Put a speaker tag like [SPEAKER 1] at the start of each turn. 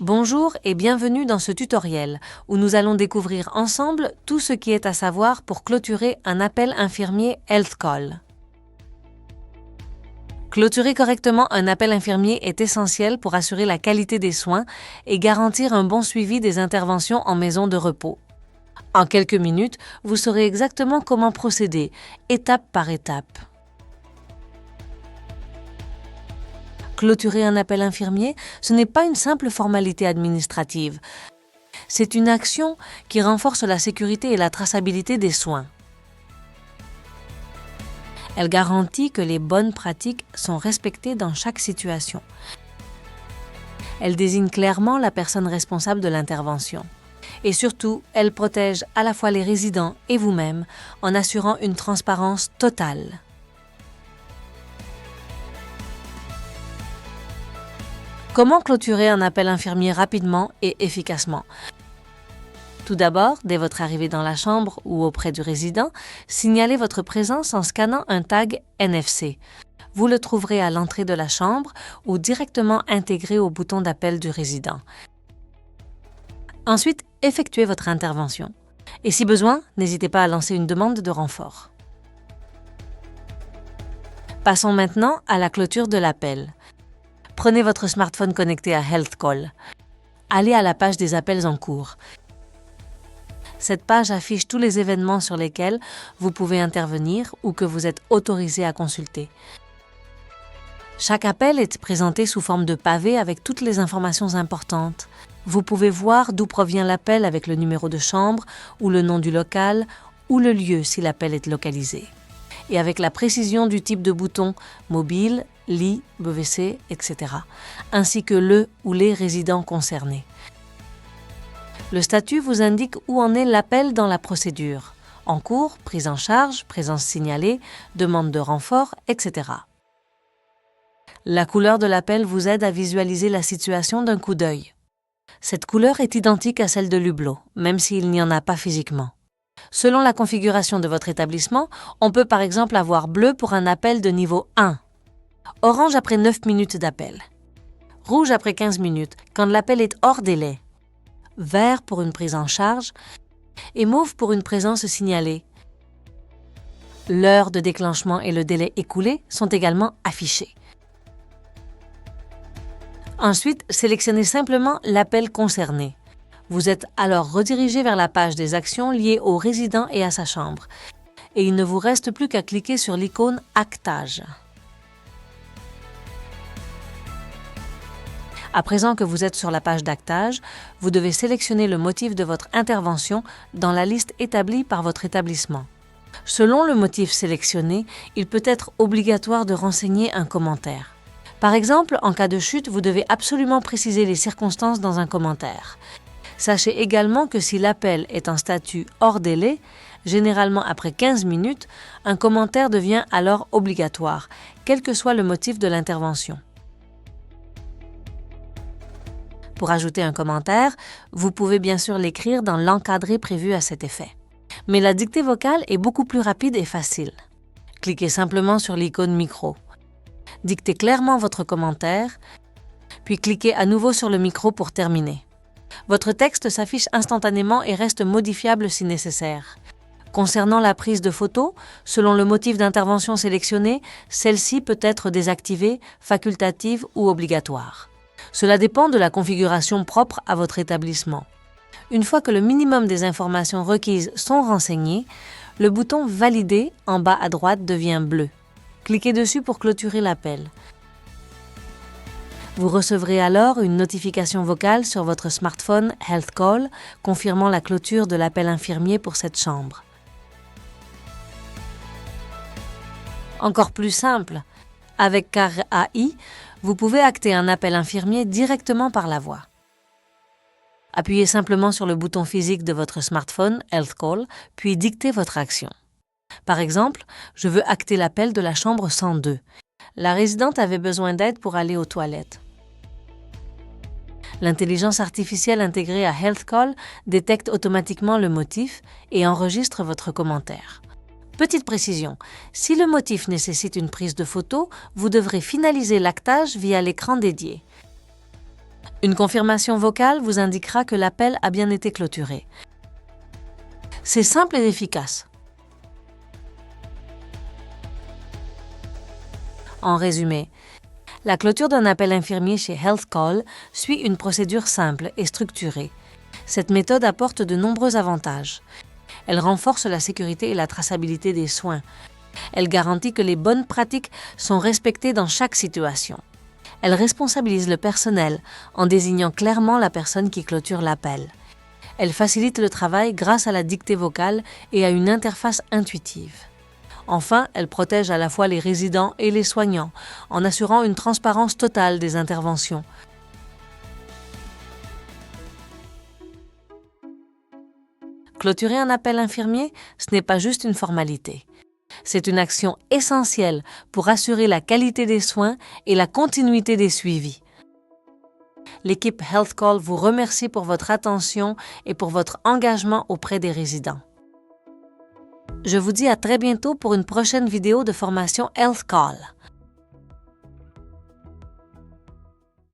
[SPEAKER 1] Bonjour et bienvenue dans ce tutoriel où nous allons découvrir ensemble tout ce qui est à savoir pour clôturer un appel infirmier Health Call. Clôturer correctement un appel infirmier est essentiel pour assurer la qualité des soins et garantir un bon suivi des interventions en maison de repos. En quelques minutes, vous saurez exactement comment procéder, étape par étape. Clôturer un appel infirmier, ce n'est pas une simple formalité administrative. C'est une action qui renforce la sécurité et la traçabilité des soins. Elle garantit que les bonnes pratiques sont respectées dans chaque situation. Elle désigne clairement la personne responsable de l'intervention. Et surtout, elle protège à la fois les résidents et vous-même en assurant une transparence totale. Comment clôturer un appel infirmier rapidement et efficacement? Tout d'abord, dès votre arrivée dans la chambre ou auprès du résident, signalez votre présence en scannant un tag NFC. Vous le trouverez à l'entrée de la chambre ou directement intégré au bouton d'appel du résident. Ensuite, effectuez votre intervention. Et si besoin, n'hésitez pas à lancer une demande de renfort. Passons maintenant à la clôture de l'appel. Prenez votre smartphone connecté à Health Call. Allez à la page des appels en cours. Cette page affiche tous les événements sur lesquels vous pouvez intervenir ou que vous êtes autorisé à consulter. Chaque appel est présenté sous forme de pavé avec toutes les informations importantes. Vous pouvez voir d'où provient l'appel avec le numéro de chambre ou le nom du local ou le lieu si l'appel est localisé. Et avec la précision du type de bouton mobile, lit, WC, etc., ainsi que le ou les résidents concernés. Le statut vous indique où en est l'appel dans la procédure. En cours, prise en charge, présence signalée, demande de renfort, etc. La couleur de l'appel vous aide à visualiser la situation d'un coup d'œil. Cette couleur est identique à celle de l'hublot, même s'il n'y en a pas physiquement. Selon la configuration de votre établissement, on peut par exemple avoir bleu pour un appel de niveau 1, orange après 9 minutes d'appel, rouge après 15 minutes quand l'appel est hors délai, vert pour une prise en charge et mauve pour une présence signalée. L'heure de déclenchement et le délai écoulé sont également affichés. Ensuite, sélectionnez simplement l'appel concerné. Vous êtes alors redirigé vers la page des actions liées au résident et à sa chambre. Et il ne vous reste plus qu'à cliquer sur l'icône « Actage ». À présent que vous êtes sur la page d'actage, vous devez sélectionner le motif de votre intervention dans la liste établie par votre établissement. Selon le motif sélectionné, il peut être obligatoire de renseigner un commentaire. Par exemple, en cas de chute, vous devez absolument préciser les circonstances dans un commentaire. Sachez également que si l'appel est en statut hors délai, généralement après 15 minutes, un commentaire devient alors obligatoire, quel que soit le motif de l'intervention. Pour ajouter un commentaire, vous pouvez bien sûr l'écrire dans l'encadré prévu à cet effet. Mais la dictée vocale est beaucoup plus rapide et facile. Cliquez simplement sur l'icône micro. Dictez clairement votre commentaire, puis cliquez à nouveau sur le micro pour terminer. Votre texte s'affiche instantanément et reste modifiable si nécessaire. Concernant la prise de photo, selon le motif d'intervention sélectionné, celle-ci peut être désactivée, facultative ou obligatoire. Cela dépend de la configuration propre à votre établissement. Une fois que le minimum des informations requises sont renseignées, le bouton « Valider » en bas à droite devient bleu. Cliquez dessus pour clôturer l'appel. Vous recevrez alors une notification vocale sur votre smartphone Health Call confirmant la clôture de l'appel infirmier pour cette chambre. Encore plus simple, avec Car AI, vous pouvez acter un appel infirmier directement par la voix. Appuyez simplement sur le bouton physique de votre smartphone Health Call, puis dictez votre action. Par exemple, je veux acter l'appel de la chambre 102. La résidente avait besoin d'aide pour aller aux toilettes. L'intelligence artificielle intégrée à Health Call détecte automatiquement le motif et enregistre votre commentaire. Petite précision, si le motif nécessite une prise de photo, vous devrez finaliser l'actage via l'écran dédié. Une confirmation vocale vous indiquera que l'appel a bien été clôturé. C'est simple et efficace. En résumé, la clôture d'un appel infirmier chez Health Call suit une procédure simple et structurée. Cette méthode apporte de nombreux avantages. Elle renforce la sécurité et la traçabilité des soins. Elle garantit que les bonnes pratiques sont respectées dans chaque situation. Elle responsabilise le personnel en désignant clairement la personne qui clôture l'appel. Elle facilite le travail grâce à la dictée vocale et à une interface intuitive. Enfin, elle protège à la fois les résidents et les soignants en assurant une transparence totale des interventions. Clôturer un appel infirmier, ce n'est pas juste une formalité. C'est une action essentielle pour assurer la qualité des soins et la continuité des suivis. L'équipe Health Call vous remercie pour votre attention et pour votre engagement auprès des résidents. Je vous dis à très bientôt pour une prochaine vidéo de formation Health Call.